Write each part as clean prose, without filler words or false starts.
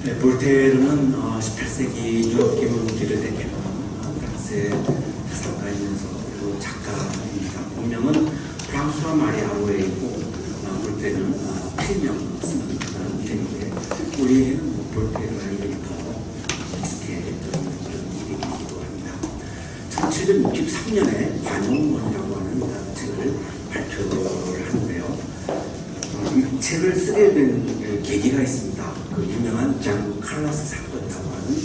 네, 볼테르는 18세기 유럽 계몽기를 대표하는 프랑스의 사상가이면서 그리고 작가입니다. 본명은 프랑스와 마리 아로에이고 볼테르는 필명 쓰는 그런 이름인데 우리에게는 볼테르가 이름이 더 익숙해졌던 그런 이름이기도 합니다. 1763년에 관용론이라고 하는 책을 발표를 하는데요. 이 책을 쓰게 된 계기가 있습니다. 그 유명한 장 칼라스 사건이라고 하는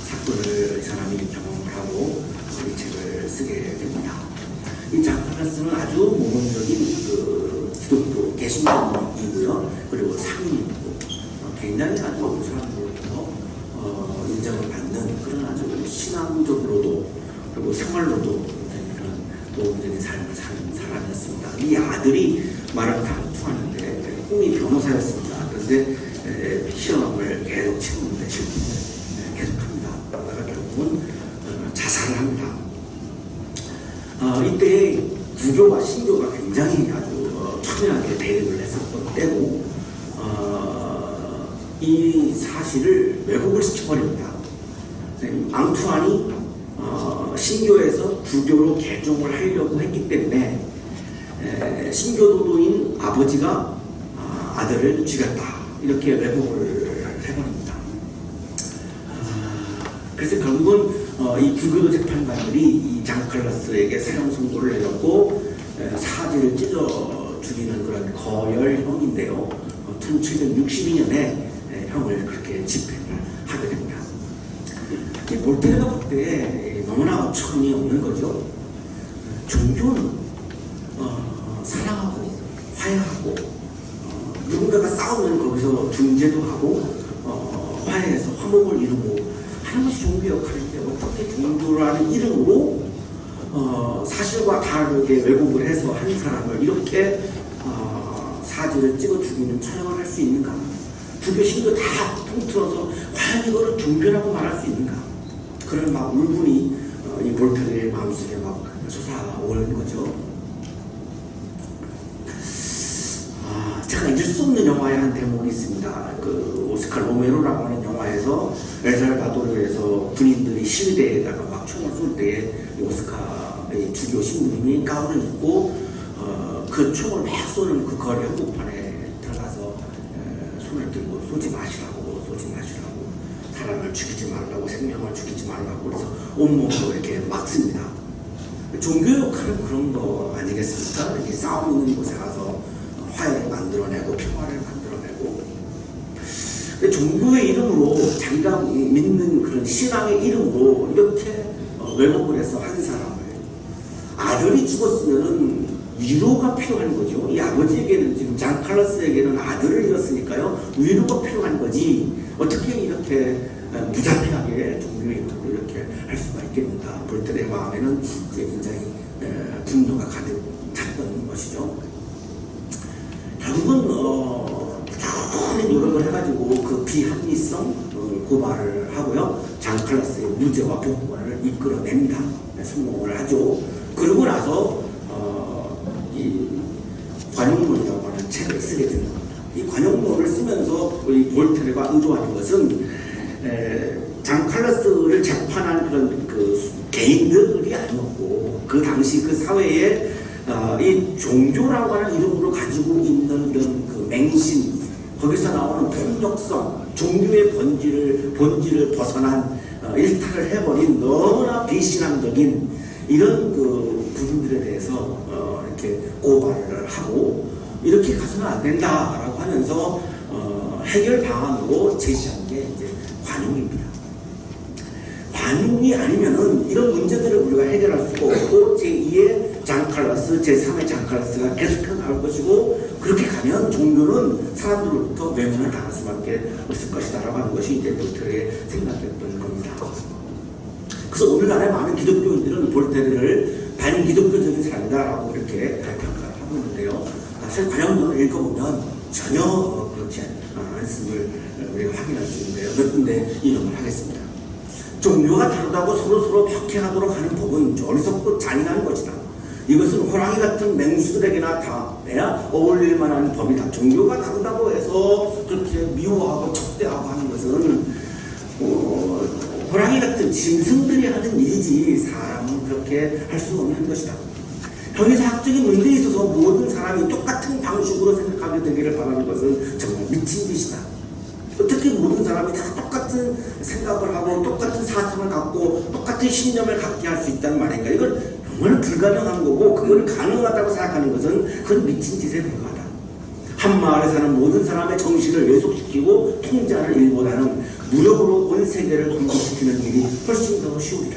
사건을 이 사람이 경험을 하고 이 책을 쓰게 됩니다. 이 장 칼라스는 아주 모범적인 그 기독교 개신교이고요. 그리고 상인이고 굉장히 아주 사람들로부터 인정을 받는 그런 아주 신앙적으로도 그리고 생활로도 그런 모범적인 삶을 사는 사람이었습니다. 이 아들이 말을 다 투하는데 꿈이 변호사였습니다. 그런데 시험을 계속 치는데 실패를 계속합니다. 그러다가 결국은 자살을 합니다. 이때 구교와 신교가 굉장히 아주 첨예하게 대립을 했었던 때고 이 사실을 왜곡을 시켜버립니다. 앙투안이 신교에서 구교로 개종을 하려고 했기 때문에 신교도도인 아버지가 아들을 죽였다. 이렇게 왜곡을 해버립니다. 그래서 결국은 이 불교도 재판관들이 이 장칼라스에게 사형 선고를 내렸고 사지를 찢어 죽이는 그런 거열형인데요. 1762년에 형을 그렇게 집행을 하게 됩니다. 이 볼테르가 볼 때 너무나 어처구니 없는 거죠. 종교는 사랑하고 화해하고 누군가가 싸우면 거기서 중재도 하고 화해해서 화목을 이루고 하는 것이 종교 역할인데 어떻게 종교라는 이름으로 사실과 다르게 왜곡을 해서 한 사람을 이렇게 사지를 찍어 죽이는 처형을 할 수 있는가? 불교 신도 다 통틀어서 과연 이거를 종교라고 말할 수 있는가? 그런 막 울분이 이 볼테르의 마음속에 막 솟아오르는 거죠. 제가 잊을 수 없는 영화의 한 대목이 있습니다. 그 오스카 로메로라고 하는 영화에서 엘살바도르에서 군인들이 시위대에다가 막 총을 쏠 때에 오스카의 주교 신부님이 가운을 입고 그 총을 막 쏘는 그 거리 한복판에 들어가서 손을 들고 쏘지 마시라고 사람을 죽이지 말라고 생명을 죽이지 말라고 그래서 온몸으로 이렇게 막습니다. 종교 역할은 그런 거 아니겠습니까? 이렇게 싸움 있는 곳에 가서 화해를 만들어내고 평화를 만들어내고 종교의 이름으로 자기가 믿는 그런 신앙의 이름으로 이렇게 왜곡을 해서 한 사람을 아들이 죽었으면은 위로가 필요한 거죠. 이 아버지에게는 지금 장칼라스에게는 아들을 잃었으니까요. 위로가 필요한 거지. 어떻게 이렇게 무자비하게 종교의 이름으로 이렇게 할 수가 있겠는가. 볼테르의 마음에는 굉장히 분노가 가득 찼던 것이죠. 결국은 부단히 노력을 해가지고 그 비합리성 고발을 하고요. 장칼라스의 무죄와 복권을 이끌어냅니다. 성공을 하죠. 그러고 나서 이 관용론이라고 하는 책을 쓰게 되는 겁니다. 이 관용론을 쓰면서 이 볼테르가 의도하는 것은 장칼라스를 재판한 그런 그 개인들이 아니었고 그 당시 그 사회에 이 종교라고 하는 이름으로 가지고 있는 그런 그 맹신 거기서 나오는 폭력성 종교의 본질을 벗어난 일탈을 해버린 너무나 비신앙적인 이런 그 부분들에 대해서 이렇게 고발을 하고 이렇게 가서는 안 된다라고 하면서 해결 방안으로 제시한 게 이제 관용입니다. 관용이 아니면은 이런 문제들을 우리가 해결할 수가 없고 제2의 장칼라스, 제3의 장칼라스가 계속해서 나올 것이고 그렇게 가면 종교는 사람들로부터 외면을 당할 수밖에 없을 것이다라고 하는 것이 이제 볼테르의 생각이었던 겁니다. 그래서 오늘날의 많은 기독교인들은 볼테르를 반기독교적인 사람이다라고 이렇게 평가를 하고 있는데요. 사실 관용론을 읽어보면 전혀 그렇지 않음을 우리가 확인할 수 있는데요. 몇 군데 인용을 하겠습니다. 종교가 다르다고 서로 벽해하도록 하는 법은 어리석고 잔인한 것이다. 이것은 호랑이 같은 맹수들에게나 다 어울릴 만한 법이다. 종교가 다르다고 해서 그렇게 미워하고 척대하고 하는 것은 호랑이 같은 짐승들이 하는 일이지 사람은 그렇게 할 수 없는 것이다. 형이사학적인 문제에 있어서 모든 사람이 똑같은 방식으로 생각하게 되기를 바라는 것은 정말 미친 짓이다. 어떻게 모든 사람이 다 똑같은 생각을 하고 똑같은 사상을 갖고 똑같은 신념을 갖게 할 수 있다는 말인가? 이건 정말 불가능한 거고, 그걸 가능하다고 생각하는 것은 그건 미친 짓에 불과하다. 한 마을에 사는 모든 사람의 정신을 왜곡시키고 통제하는 일보다는 무력으로 온 세계를 통제시키는 일이 훨씬 더 쉬우리라.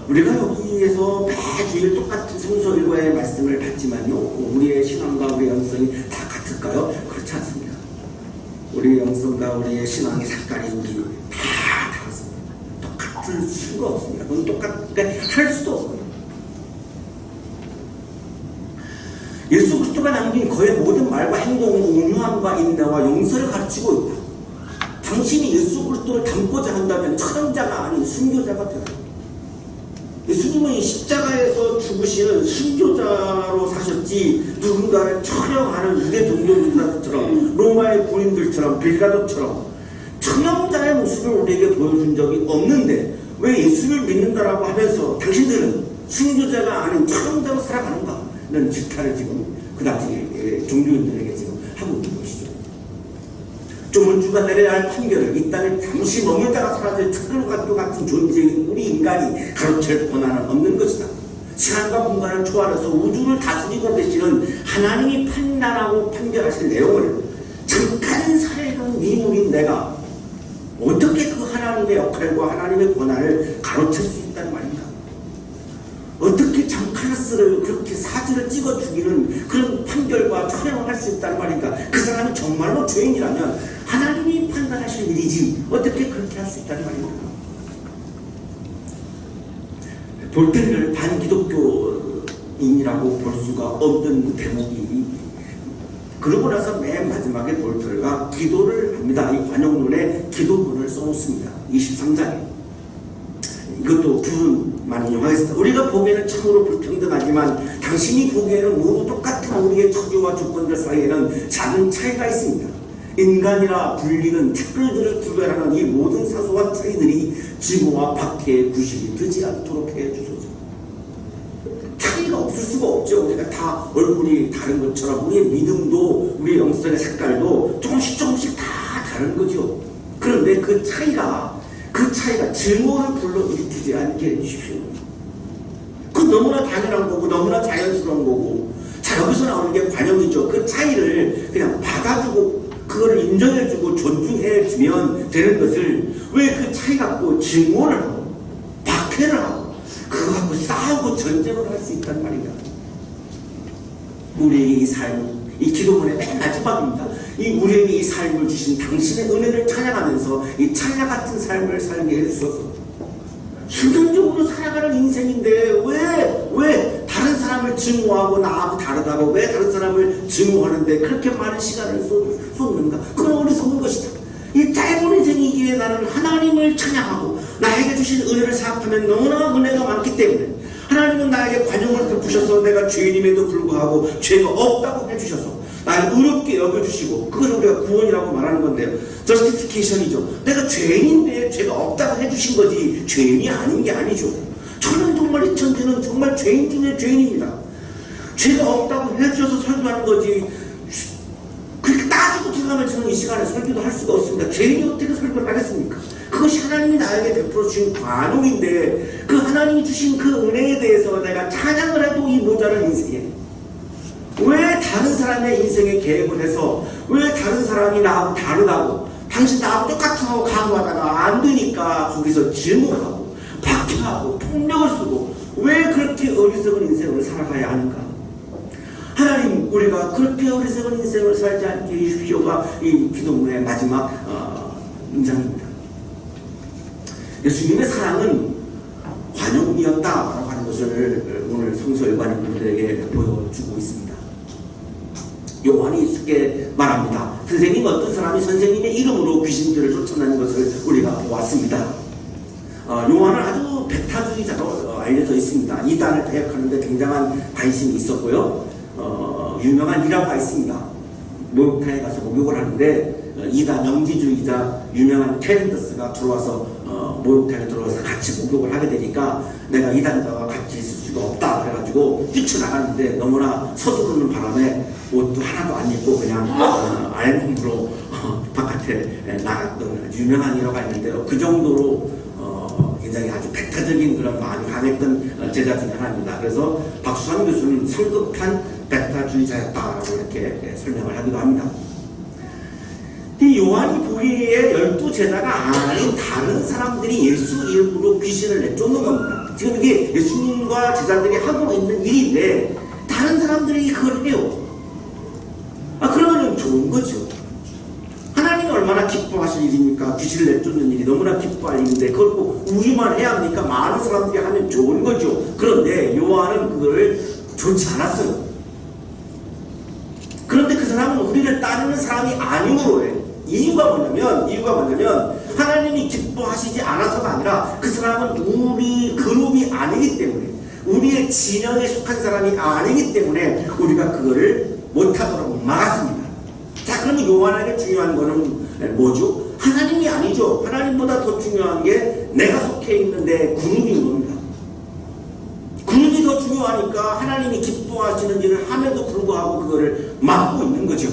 우리가 여기에서 매주일 똑같은 성서 일과의 말씀을 받지만요, 우리의 신앙과 우리의 영성이 다 같을까요? 그렇지 않습니다. 우리의 영성과 우리의 신앙의 색깔이 다 다릅니다. 똑같을 수가 없습니다. 그건 똑같게 할 수도 없고요. 예수 그리스도가 남긴 그의 모든 말과 행동은 온유함과 인내와 용서를 가르치고 있다. 당신이 예수 그리스도를 닮고자 한다면 천자가 아닌 순교자가 되라. 예수님은 십자가에서 죽으시는 순교자로 사셨지, 누군가를 촬영하는 유대 종교인들처럼 로마의 군인들처럼 빌라도처럼 촬영자의 모습을 우리에게 보여준 적이 없는데 왜 예수를 믿는다라고 하면서 당신들은 순교자가 아닌 촬영자로 살아가는가? 이런 질타를 지금 그 당시 종교인들에게 지금 하고 있는 것이죠. 조문주가 내려야 할 판결을 이 땅에 잠시 머물다가 사라질 특별과 같은 존재인 우리 인간이 가로챌 권한은 없는 것이다. 시간과 공간을 초월해서 우주를 다스리고 계시는 하나님이 판단하고 판결하실 내용을 잠깐 살던 미물인 내가 어떻게 그 하나님의 역할과 하나님의 권한을 가로챌 수 있다는 말인가? 어떻게 장칼라스를 그렇게 사진을 찍어 죽이는 그런 판결과 촬영을 할 수 있다는 말인가? 그 사람이 정말로 죄인이라면 하나님이 판단하실 일이지 어떻게 그렇게 할 수 있다는 말인가? 볼테르를 반기독교인이라고 볼 수가 없는 대목이, 그러고 나서 맨 마지막에 볼테르가 기도를 합니다. 이 관용론에 기도문을 써놓습니다. 23장에. 이것도 부분 많은 영화였습니다. 우리가 보기에는 참으로 불평등하지만 당신이 보기에는 모두 똑같은 우리의 처지와 조건들 사이에는 작은 차이가 있습니다. 인간이라 불리는 특별들을 구별하는 이 모든 사소한 차이들이 지구와 박해의 구실이 되지 않도록 해주소서. 차이가 없을 수가 없죠. 우리가 다 얼굴이 다른 것처럼 우리의 믿음도 우리의 영성의 색깔도 조금씩 다 다른 거죠. 그런데 그 차이가 증오를 불러일으키지 않게 해주십시오. 그건 너무나 당연한 거고 너무나 자연스러운 거고, 자, 여기서 나오는 게 관용이죠. 그 차이를 그냥 받아주고 그거를 인정해주고 존중해주면 되는 것을 왜 그 차이 갖고 증오를 하고 박해를 하고 그거 갖고 싸우고 전쟁을 할 수 있단 말이야. 우리의 이 삶, 이 기도문의 맨 마지막입니다. 이 우리에게 이 삶을 주신 당신의 은혜를 찬양하면서 이 찰나 같은 삶을 살게 해주셔서 순간적으로 살아가는 인생인데 왜 다른 사람을 증오하고 나하고 다르다고 왜 다른 사람을 증오하는데 그렇게 많은 시간을 쏟는가? 그건 어리석은 것이다. 이 짧은 인생이기에 나는 하나님을 찬양하고 나에게 주신 은혜를 생각하면 너무나 은혜가 많기 때문에 하나님은 나에게 관용을 베푸셔서 내가 죄인임에도 불구하고 죄가 없다고 해주셔서 나를 의롭게 여겨주시고, 그걸 우리가 구원이라고 말하는 건데요. 저스티피케이션이죠. 내가 죄인인데 죄가 없다고 해주신 거지 죄인이 아닌 게 아니죠. 저는 정말 이 천지는 정말 죄인 중에 죄인입니다. 죄가 없다고 해주셔서 설교하는 거지 그렇게 따지고 들어가면 저는 이 시간에 설교도 할 수가 없습니다. 죄인이 어떻게 설교를 하겠습니까? 그것이 하나님이 나에게 베풀어 주신 관용인데 그 하나님이 주신 그 은혜에 대해서 내가 찬양을 해도 이 모자란 인생에 왜 다른 사람의 인생에 개입을 해서 왜 다른 사람이 나하고 다르다고 당신 나하고 똑같다고 강요하다가 안 되니까 거기서 증오하고 박해하고 폭력을 쓰고 왜 그렇게 어리석은 인생을 살아가야 하는가? 하나님, 우리가 그렇게 어리석은 인생을 살지 않게 해주십시오가 이 기도문의 마지막 문장입니다. 예수님의 사랑은 관용이었다라고 하는 것을 오늘 성서 일반인들에게 보여주고 있습니다. 요한이 쉽게 말합니다. 선생님, 어떤 사람이 선생님의 이름으로 귀신들을 쫓아내는 것을 우리가 보았습니다. 요한은 아주 배타주의자로 알려져 있습니다. 이단을 대역하는데 굉장한 관심이 있었고요. 유명한 일화가 있습니다. 목욕탕에 가서 목욕을 하는데 이단 영지주의자 유명한 캐런더스가 들어와서 목욕탕에 들어와서 같이 목욕을 하게 되니까 내가 이단자와 같이 있을 수가 없다 그래가지고 뛰쳐나가는데 너무나 서두르는 바람에 옷도 하나도 안 입고 그냥 알몸으로 바깥에 나갔던 유명한 일화가 있는데요. 그 정도로 굉장히 아주 배타적인 그런 마음이 강했던 제자 중에 하나입니다. 그래서 박수환 교수는 성급한 배타주의자였다라고 이렇게 설명을 하기도 합니다. 이 요한이 보기에 12제자가 아닌 다른 사람들이 예수 이름으로 귀신을 내쫓는 겁니다. 지금 이게 예수님과 제자들이 하고 있는 일인데 다른 사람들이 그걸 해요. 그러면 좋은 거죠. 하나님이 얼마나 기뻐하실 일입니까? 귀신을 내쫓는 일이 너무나 기뻐할 일인데 그걸 꼭 우리만 해야 합니까? 많은 사람들이 하면 좋은 거죠. 그런데 요한은 그걸 좋지 않았어요. 그런데 그 사람은 우리를 따르는 사람이 아니므로 해. 이유가 뭐냐면 하나님이 기뻐하시지 않아서가 아니라 그 사람은 우리 그룹이 아니기 때문에 우리의 진영에 속한 사람이 아니기 때문에 우리가 그거를 못하도록 막았습니다. 자, 그러면 요한에게 중요한 거는 뭐죠? 하나님이 아니죠. 하나님보다 더 중요한 게 내가 속해 있는 내 그룹인 겁니다. 그룹이 더 중요하니까 하나님이 기뻐하시는 일을 함에도 불구하고 그거를 막고 있는 거죠.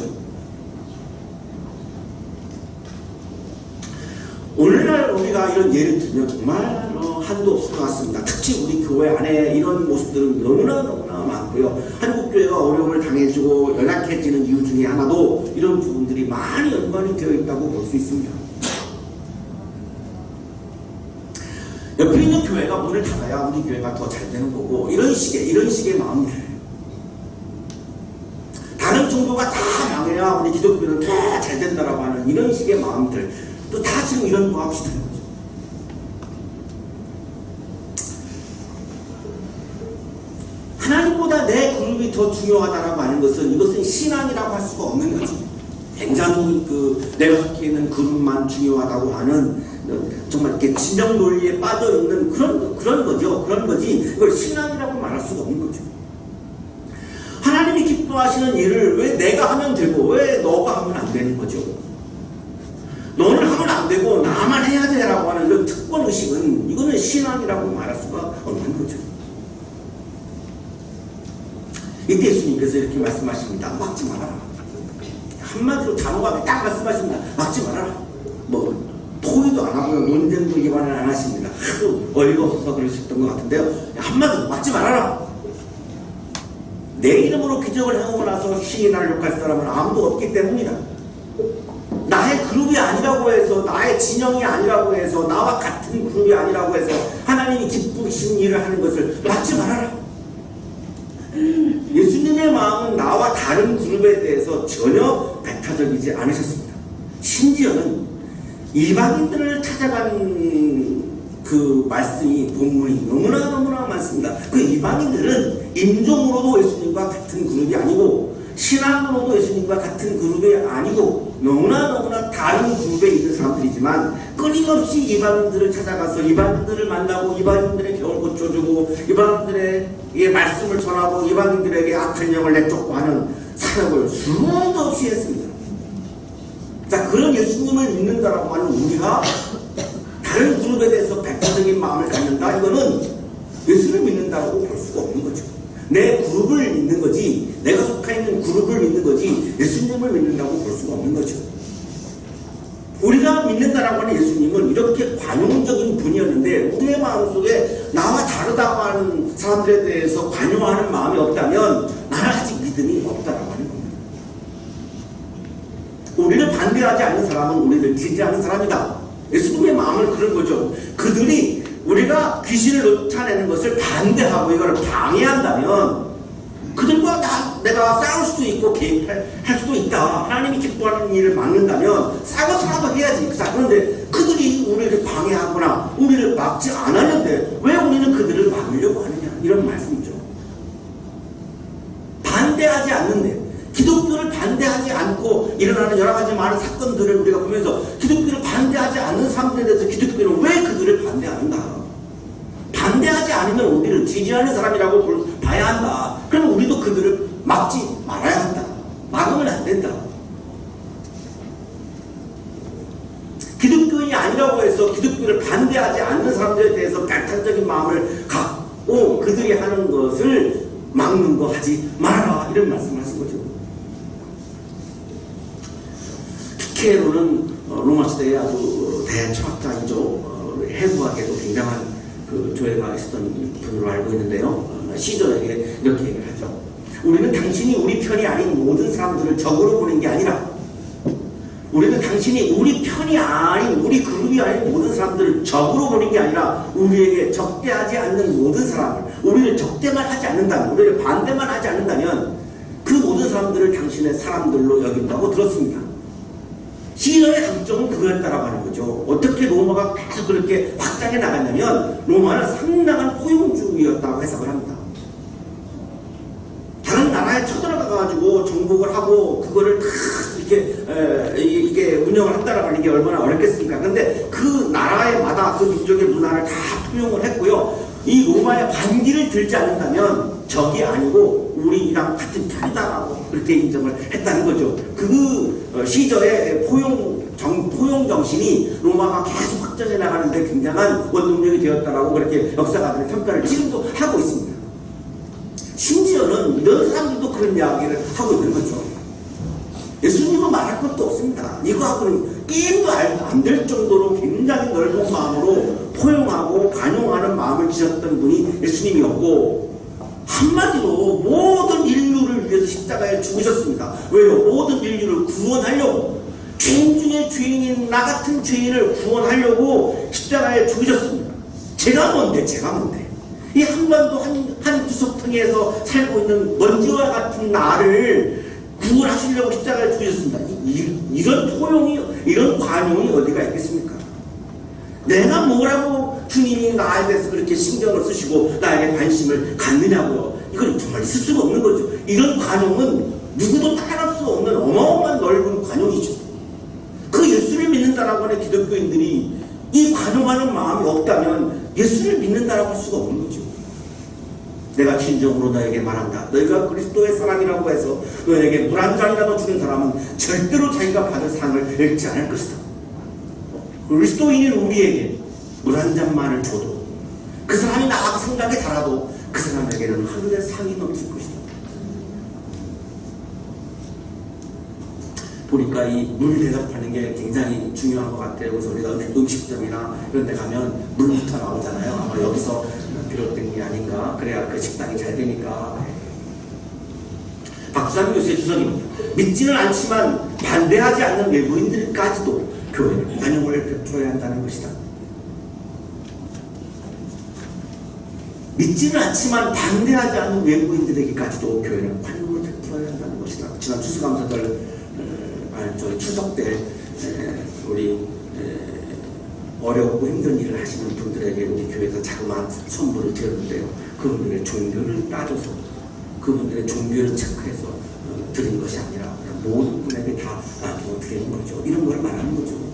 오늘날 우리가 이런 예를 들면 정말 한도 없을 것 같습니다. 특히 우리 교회 안에 이런 모습들은 너무나 많고요. 한국교회가 어려움을 당해주고 연약해지는 이유 중에 하나도 이런 부분들이 많이 연관이 되어 있다고 볼 수 있습니다. 옆에 있는 교회가 문을 닫아야 우리 교회가 더 잘 되는 거고 이런 식의 마음들. 다른 종교가 다 망해야 우리 기독교는 더 잘 된다라고 하는 이런 식의 마음들. 또 다 지금 이런 거하고 비슷한 거죠. 하나님보다 내 그룹이 더 중요하다라고 하는 것은 이것은 신앙이라고 할 수가 없는 거지. 굉장히 내가 속해 있는 그룹만 중요하다고 하는 정말 이렇게 진영 논리에 빠져 있는 그런 거지. 이걸 신앙이라고 말할 수가 없는 거죠. 하나님이 기뻐하시는 일을 왜 내가 하면 되고 왜 너가 하면 안 되는 거죠? 너는 하면 안 되고 나만 해야 돼라고 하는 이런 특권의식은 이거는 신앙이라고 말할 수가 없는 거죠. 이때 예수님께서 이렇게 말씀하십니다. 막지 말아라. 한마디로 단호하게 딱 말씀하십니다. 막지 말아라. 토의도 안 하고요. 논쟁도 기반을 안 하십니다. 하도 어이가 없어서 그러셨던 것 같은데요. 한마디로 막지 말아라. 내 이름으로 기적을 하고 나서 신이 나를 욕할 사람은 아무도 없기 때문이다. 나의 그룹이 아니라고 해서 나의 진영이 아니라고 해서 나와 같은 그룹이 아니라고 해서 하나님이 기쁘신 일을 하는 것을 막지 말아라. 예수님의 마음은 나와 다른 그룹에 대해서 전혀 배타적이지 않으셨습니다. 심지어는 이방인들을 찾아간 그 말씀이 본문이 너무나 많습니다. 그 이방인들은 인종으로도 예수님과 같은 그룹이 아니고 신앙으로도 예수님과 같은 그룹이 아니고 너무나 다른 그룹에 있는 사람들이지만 끊임없이 이방인들을 찾아가서 이방인들을 만나고 이방인들의 병을 고쳐주고 이방인들에게 말씀을 전하고 이방인들에게 악한 영을 내쫓고 하는 사역을 수도 없이 했습니다. 자, 그런 예수님을 믿는다라고 하는 우리가 다른 그룹에 대해서 배타적인 마음을 갖는다, 이거는 예수를 믿는다고 볼 수가 없는 거죠. 내 그룹을 믿는 거지, 내가 속해 있는 그룹을 믿는 거지 예수님을 믿는다고 볼 수가 없는 거죠. 우리가 믿는다라고 하는 예수님은 이렇게 관용적인 분이었는데 우리의 마음속에 나와 다르다고 하는 사람들에 대해서 관용하는 마음이 없다면 나는 아직 믿음이 없다라고 하는 겁니다. 우리를 반대하지 않는 사람은 우리를 지지하는 사람이다. 예수님의 마음은 그런 거죠. 그들이 우리가 귀신을 쫓아내는 것을 반대하고 이걸 방해한다면 그들과 내가 싸울 수도 있고 개입할 수도 있다. 하나님이 기뻐하는 일을 막는다면 싸워서라도 해야지. 자, 그런데 그들이 우리를 방해하거나 우리를 막지 않았는데 왜 우리는 그들을 막으려고 하느냐, 이런 말씀이죠. 반대하지 않는데, 기독교를 반대하지 않고 이런 일어나는 여러 가지 많은 사건들을 우리가 보면서 기독교를 반대하지 않는 사람들에 대해서 기독교는 왜 그들을 반대하는가? 반대하지 않으면 우리를 지지하는 사람이라고 봐야 한다. 그러면 우리도 그들을 막지 말아야 한다. 막으면 안 된다. 기독교인이 아니라고 해서 기독교를 반대하지 않는 사람들에 대해서 발탄적인 마음을 갖고 그들이 하는 것을 막는 거 하지 말아라. 이런 말씀을 하신 거죠. 키케로는 로마 시대의 아주 대철학자이죠. 해부학에도 굉장한 그 조예가 있었던 분으로 알고 있는데요. 시저에게 이렇게 얘기를 하죠. 우리는 당신이 우리 편이 아닌 모든 사람들을 적으로 보는 게 아니라, 우리는 당신이 우리 편이 아닌, 우리 그룹이 아닌 모든 사람들을 적으로 보는 게 아니라 우리에게 적대하지 않는 모든 사람을, 우리를 적대만 하지 않는다면, 우리를 반대만 하지 않는다면 그 모든 사람들을 당신의 사람들로 여긴다고 들었습니다. 시저의 강점은 그거였다라고 하는 거죠. 어떻게 로마가 계속 그렇게 확장해 나갔냐면 로마는 상당한 포용주의였다고 해석을 합니다. 다른 나라에 쳐들어가가지고 정복을 하고 그거를 다 이게 운영을 한다라고 하는 게 얼마나 어렵겠습니까? 근데 그 나라에마다 그 민족의 문화를 다 포용을 했고요. 이 로마의 반기를 들지 않는다면 적이 아니고 우리랑 같은 편이다라고 그렇게 인정을 했다는 거죠. 그 시저의 포용 정신이 로마가 계속 확장해 나가는데 굉장한 원동력이 되었다라고 그렇게 역사가들의 평가를 지금도 하고 있습니다. 심지어는 이런 사람들도 그런 이야기를 하고 있는 거죠. 예수님은 말할 것도 없습니다. 이거하고는 게임도 안 될 정도로 굉장히 넓은 마음으로 포용하고 관용하는 마음을 지셨던 분이 예수님이었고, 한마디로 모든 인류를 위해서 십자가에 죽으셨습니다. 왜요? 모든 인류를 구원하려고, 죄인 중에 죄인인 나 같은 죄인을 구원하려고 십자가에 죽으셨습니다. 제가 뭔데? 이 한반도 한 구석탱이에서 살고 있는 먼지와 같은 나를 구원하시려고 십자가에 죽으셨습니다. 이런 포용이, 이런 관용이 어디가 있겠습니까? 내가 뭐라고 주님이 나에 대해서 그렇게 신경을 쓰시고 나에게 관심을 갖느냐고요. 이건 정말 있을 수가 없는 거죠. 이런 관용은 누구도 따라할 수 없는 어마어마한 넓은 관용이죠. 그 예수를 믿는다라고 하는 기독교인들이 이 관용하는 마음이 없다면 예수를 믿는다라고 할 수가 없는 거죠. 내가 진정으로 너에게 말한다. 너희가 그리스도의 사람이라고 해서 너에게 물 한 잔이라도 주는 사람은 절대로 자기가 받을 상을 잃지 않을 것이다. 그리스도인인 우리에게 물 한 잔만을 줘도, 그 사람이 나하고 생각이 달아도 그 사람에게는 하늘의 상이 넘칠 것이다. 보니까 이 물 대접하는 게 굉장히 중요한 것 같아요. 그래서 우리가 음식점이나 이런 데 가면 물부터 나오잖아요. 아마 여기서 비롯된 게 아닌가. 그래야 그 식당이 잘 되니까. 박수환 교수의 주석입니다. 믿지는 않지만 반대하지 않는 외부인들까지도 교회는 관용을 베풀어야 한다는 것이다. 믿지는 않지만 반대하지 않는 외부인들에게까지도 교회는 관용을 베풀어야 한다는 것이다. 지난 추수감사절 저희 추석 때 우리 어렵고 힘든 일을 하시는 분들에게 우리 교회에서 자그마한 선물을 드렸는데요. 그분들의 종교를 따져서, 그분들의 종교를 체크해서 드린 것이 아니라 모든 분에게 다 드리는 거죠. 이런 걸 말하는 거죠.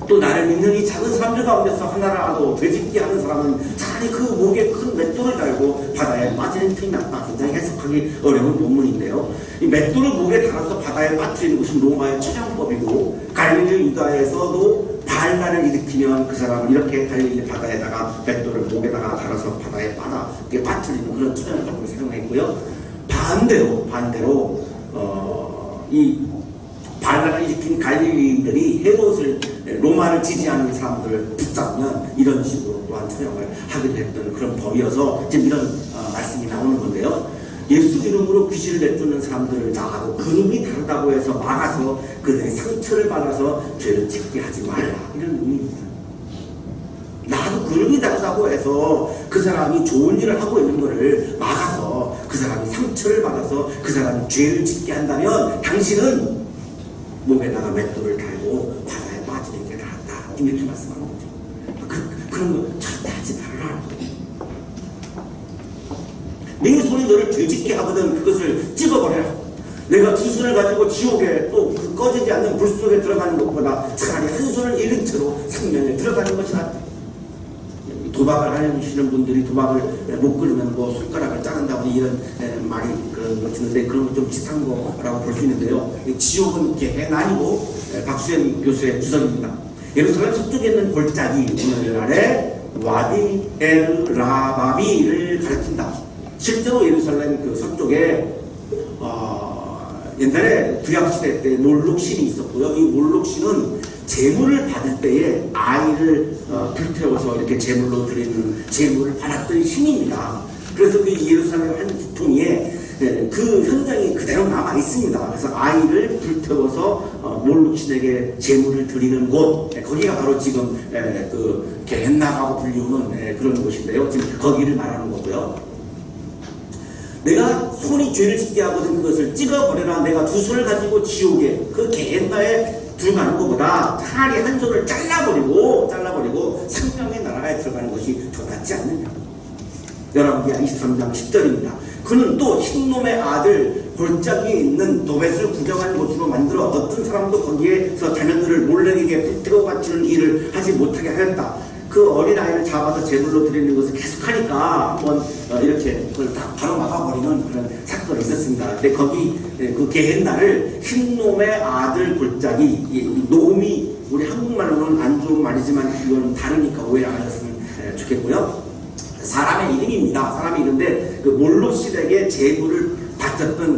또 나를 믿는 이 작은 사람들 가운데서 하나라도 되짚기 하는 사람은 차라리 그 목에 큰 맷돌을 달고 바다에 빠지는 틈이 낫다. 굉장히 해석하기 어려운 본문인데요. 이 맷돌을 목에 달아서 바다에 빠뜨리는 것은 로마의 천연법이고, 갈릴리 유다에서도 바알간을 일으키면 그 사람은 이렇게 갈릴리 바다에다가 맷돌을 목에다가 달아서 바다에 빠뜨리는 그런 천연법을 사용했고요. 반대로 이 바알간을 일으킨 갈릴리인들이 헤롯을, 로마를 지지하는 사람들을 붙잡으면 이런 식으로 또한 처형을 하기도 했던 그런 법이어서 지금 이런 말씀이 나오는 건데요. 예수 이름으로 귀신을 내쫓는 사람들을 나하고 그룹이 다르다고 해서 막아서 그들이 상처를 받아서 죄를 짓게 하지 말라, 이런 의미입니다. 나하고 그룹이 다르다고 해서 그 사람이 좋은 일을 하고 있는 것을 막아서 그 사람이 상처를 받아서 그 사람이 죄를 짓게 한다면 당신은 목에다가 맷돌을 달고 바다에 빠지는 게 낫다, 이렇게 말씀하는 거죠. 그런 거 절대 하지 말라. 내 손이 너를 죄짓게 하거든 그것을 찍어버려라. 내가 두 손을 가지고 지옥에 또 꺼지지 않는 불 속에 들어가는 것보다 차라리 한 손을 잃은 채로 생명에 들어가는 것이 낫다. 도박을 하시는 분들이 도박을 못 끊으면 뭐 손가락을 자른다고 이런 말이 그런 것 같은데 그런 거 좀 비슷한 거라고 볼 수 있는데요. 지옥은 개는 아니고 박수현 교수의 주석입니다. 예루살렘 서쪽에 있는 골짜기 오늘날의 와디 엘 라바미를 가리킨다. 실제로 예루살렘 그 서쪽에 옛날에 구약시대 때 몰록신이 있었고요. 이 몰록신은 제물을 받을 때에 아이를 불태워서 이렇게 제물로 드리는 제물을 받았던 신입니다. 그래서 그 예루살렘 한 지통에 그 현장이 그대로 남아 있습니다. 그래서 아이를 불태워서 몰록신에게 제물을 드리는 곳, 거기가 바로 지금 그 게헨나라고 불리우는 그런 곳인데요. 지금 거기를 말하는 거고요. 내가 손이 죄를 짓게 하거든 그것을 찍어버려라. 내가 두 손을 가지고 지옥에 그 게헨나에 들어가는 것보다 차라리 한 손을 잘라버리고 생명의 나라에 들어가는 것이 더 낫지 않느냐. 열왕기하 23장 10절입니다. 그는 또 흰놈의 아들 골짜기에 있는 도벳을 구경한 곳으로 만들어 어떤 사람도 거기에서 자녀들을 몰래에게 불태워 바치는 일을 하지 못하게 하였다. 그 어린아이를 잡아서 제물로 드리는 것을 계속하니까 한번 이렇게 그걸 다 바로 막아버리는 그런 사건이 있었습니다. 근데 거기 그 게헨나를 흰놈의 아들 골짜기, 놈이 우리 한국말로는 안 좋은 말이지만 이건 다르니까 오해 안 하셨으면 좋겠고요. 사람의 이름입니다. 사람의 이름인데 그 몰록신에게 제물을 바쳤던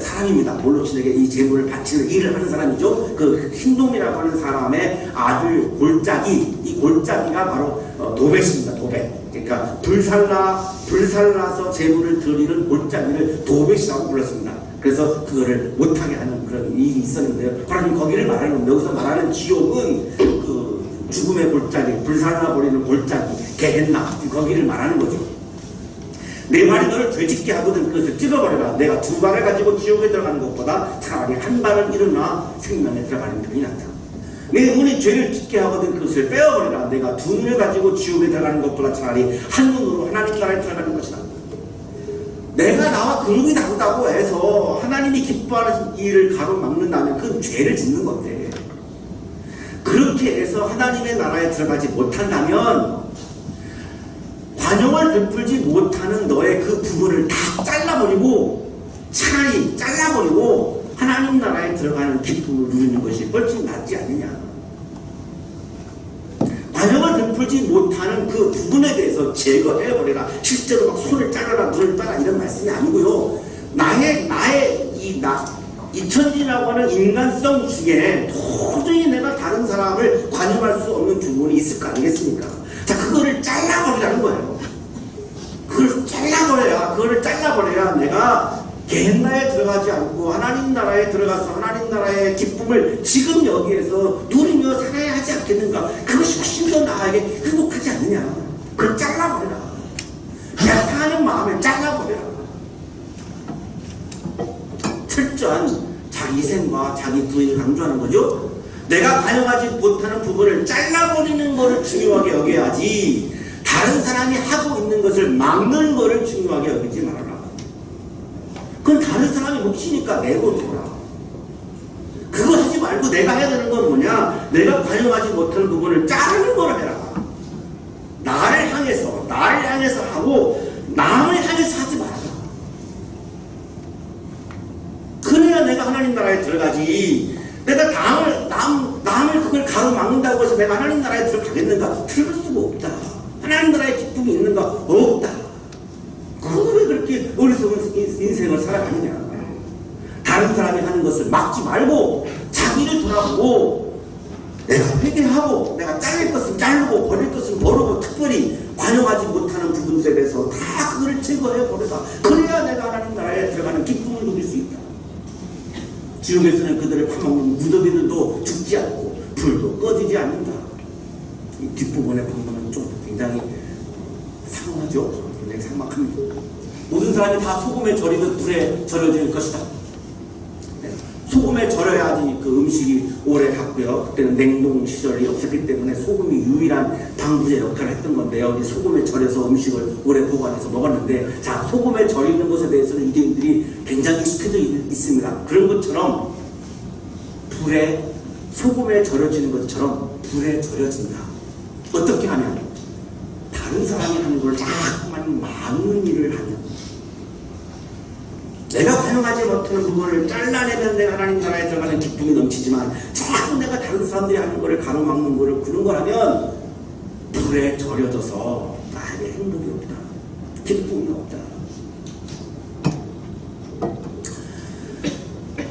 사람입니다. 몰록신에게 이 제물을 바치는 일을 하는 사람이죠. 그 흰놈이라고 하는 사람의 아들 골짜기, 이 골짜기가 바로 도벳입니다. 도벳. 그러니까 불살라서 제물을 드리는 골짜기를 도벳이라고 불렀습니다. 그래서 그거를 못하게 하는 그런 일이 있었는데요. 바로 거기를 말하는 겁니다. 여기서 말하는 지옥은 그 죽음의 골짜기, 불살라 버리는 골짜기, 게헨나, 거기를 말하는 거죠. 내 말이 너를 되짓게 하거든 그것을 찍어버려라. 내가 두 발을 가지고 지옥에 들어가는 것보다 차라리 한 발을 일어나 생명에 들어가는 편이 낫다. 내 눈이 죄를 짓게 하거든 그것을 빼어버려라. 내가 두 눈을 가지고 지옥에 들어가는 것보다 차라리 한 눈으로 하나님 나라에 들어가는 것이 낫다. 내가 나와 근육이 다르다고 해서 하나님이 기뻐하는 일을 가로막는다면 그건 죄를 짓는 건데, 그렇게 해서 하나님의 나라에 들어가지 못한다면 관용을 베풀지 못하는 너의 그 부분을 다 잘라버리고 차라리 잘라버리고 하나님 나라에 들어가는 기쁨을 누리는 것이 훨씬 낫지 않느냐. 관용을 베풀지 못하는 그 부분에 대해서 제거해버려라. 실제로 막 손을 잘라라 눈을 따라 이런 말씀이 아니고요. 이 천지라고 하는 인간성 중에 도저히 내가 다른 사람을 관용할 수 없는 부분이 있을 거 아니겠습니까? 자, 그거를 잘라버리라는 거예요. 그거를 잘라버려야 내가 게헨나에 들어가지 않고 하나님 나라에 들어가서 하나님 나라의 기쁨을 지금 여기에서 누리며 살아야 하지 않겠는가? 그것이 훨씬 더 나에게 행복하지 않느냐? 그걸 잘라버려라. 배타하는 마음을 잘라버려라. 철저한 자기 희생과 자기 부인을 강조하는 거죠. 내가 관여하지 못하는 부분을 잘라버리는 것을 중요하게 여겨야지, 다른 사람이 하고 있는 것을 막는 것을 중요하게 여기지 말아라. 그건 다른 사람이 몫이니까 내고둬라. 그거 하지 말고 내가 해야 되는 건 뭐냐? 내가 관여하지 못하는 부분을 자르는 걸 해라. 나를 향해서 하고 남을 향해서 하지 말아라. 그래야 내가 하나님 나라에 들어가지. 내가 남을 그걸 가로막는다고 해서 내가 하나님 나라에 들어가겠는가? 들어갈 수가 없다. 하나님 나라의 기쁨이 있는가? 없다. 그걸 왜 그렇게 어리석은 인생을 살아가느냐? 다른 사람이 하는 것을 막지 말고 자기를 돌아보고 내가 회개하고 내가 자를 것은 자르고 버릴 것은 버리고 특별히 관여하지 못하는 부분들에 대해서 다 그걸 제거해버려라. 그래야 내가 하나님 나라에 들어가는 기쁨을 누릴 수 있다. 지옥에서는 그들을 파먹는 무더기들도 죽지 않고 불도 꺼지지 않는다. 이 뒷부분에 보면 좀 굉장히 상하죠. 굉장히 삭막합니다. 모든 사람이 다 소금에 절이듯 불에 절여질 것이다. 네. 소금에 절여야지 그 음식이 오래 갔고요. 그때는 냉동 시절이 없었기 때문에 소금이 유일한 방부제 역할을 했던 건데요. 소금에 절여서 음식을 오래 보관해서 먹었는데, 자, 소금에 절이는 것에 대해서는 유대인들이 굉장히 익숙해져 있습니다. 그런 것처럼 불에 소금에 절여지는 것처럼 불에 절여진다. 어떻게 하면 다른 사람이 하는 걸 자꾸만 막는 일을 하면 내가 관용하지 못하는 부분을 잘라내면 내가 하나님 나라에 들어가는 기쁨이 넘치지만 자꾸 내가 다른 사람들이 하는 거를 가로막는 거를 그런 걸 하면 불에 절여져서 나에게 행복이 없다. 기쁨이 없다.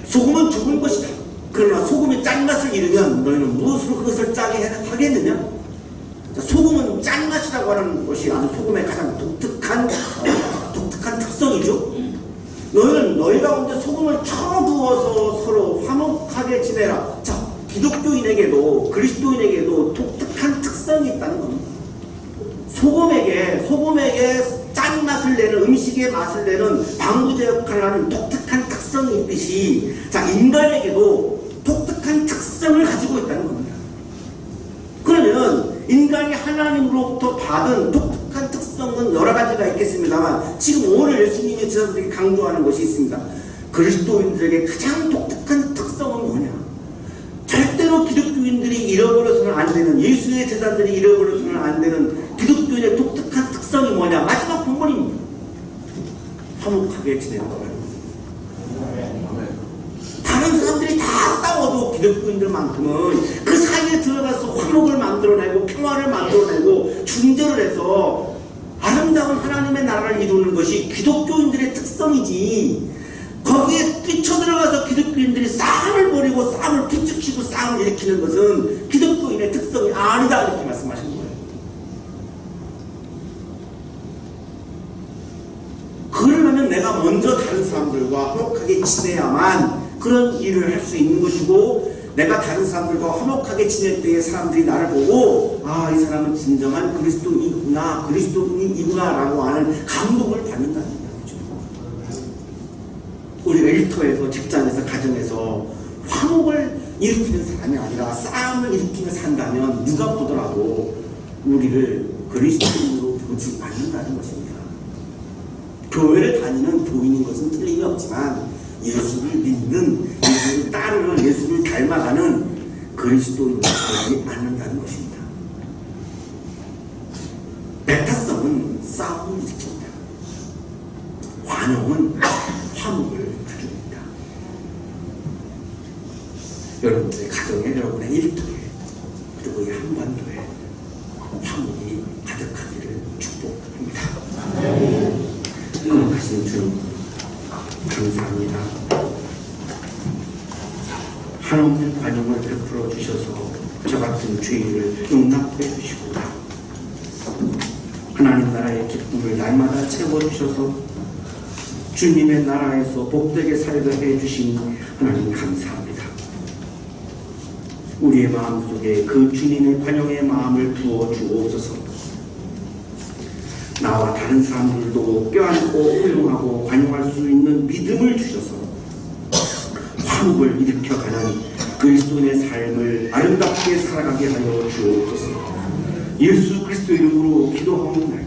소금은 좋은 것이다. 그러나 소금이 짠맛을 잃으면 너희는 무엇으로 그것을 짜게 하겠느냐? 소금은 짠맛이라고 하는 것이 아주 소금의 가장 독특한 특성이죠. 너희는 너희 가운데 소금을 쳐부어서 서로 화목하게 지내라. 자, 기독교인에게도 그리스도인에게도 독특한 특성이 있다는 겁니다. 소금에게 짠맛을 내는 음식의 맛을 내는 방부제 역할을 하는 독특한 특성이 있듯이 자, 인간에게도 독특한 특성을 가지고 있다는 겁니다. 그러면 인간이 하나님으로부터 받은 독특한 특성은 여러 가지가 있겠습니다만 지금 오늘 예수님의 제자들이 강조하는 것이 있습니다. 그리스도인들에게 가장 독특한 특성은 뭐냐? 절대로 기독교인들이 잃어버려서는 안 되는, 예수의 제자들이 잃어버려서는 안 되는 기독교인의 독특한 특성이 뭐냐? 마지막 본문입니다. 화목하게 지내는 거예요. 다른 사람들이 다 싸워도 기독교인들만큼은 그 사이에 들어가서 화목을 만들어내고 평화를 만들어내고 중재를 해서 아름다운 하나님의 나라를 이루는 것이 기독교인들의 특성이지, 거기에 뛰쳐들어가서 기독교인들이 싸움을 벌이고 싸움을 부추기고 싸움을 일으키는 것은 기독교인의 특성이 아니다, 이렇게 말씀하신 거예요. 그러려면 내가 먼저 다른 사람들과 화목하게 지내야만 그런 일을 할 수 있는 것이고, 내가 다른 사람들과 화목하게 지낼 때에 사람들이 나를 보고 아, 이 사람은 진정한 그리스도인이구나 라고 하는 감동을 받는다는 거죠. 우리가 일터에서, 직장에서, 가정에서 화목을 일으키는 사람이 아니라 싸움을 일으키며 산다면 누가 보더라도 우리를 그리스도인으로 보지 않는다는 것입니다. 교회를 다니는 교인인 것은 틀림이 없지만 예수를 믿는, 예수를 따르는, 예수를 닮아가는 그리스도인이 되지 않는다는 것입니다. 배타성은 싸움을 일으킵니다. 관용은 화목을 가져옵니다. 여러분들의 가정에, 여러분의 일터에, 그리고 이 한반도에 화목이 가득하기를 축복합니다. 거룩하신 주님, 감사합니다. 한없는 관용을 베풀어 주셔서 저 같은 죄인을 용납해 주시고 하나님 나라의 기쁨을 날마다 채워주셔서 주님의 나라에서 복되게 살게 해주신 하나님 감사합니다. 우리의 마음속에 그 주님의 관용의 마음을 부어 주옵소서. 나와 다른 사람들도 껴안고 호용하고 관용할 수 있는 믿음을 주셔서 화목을 일으켜가는 그리스도인의 삶을 아름답게 살아가게 하여 주옵소서. 예수 그리스도 이름으로 기도하옵나이다.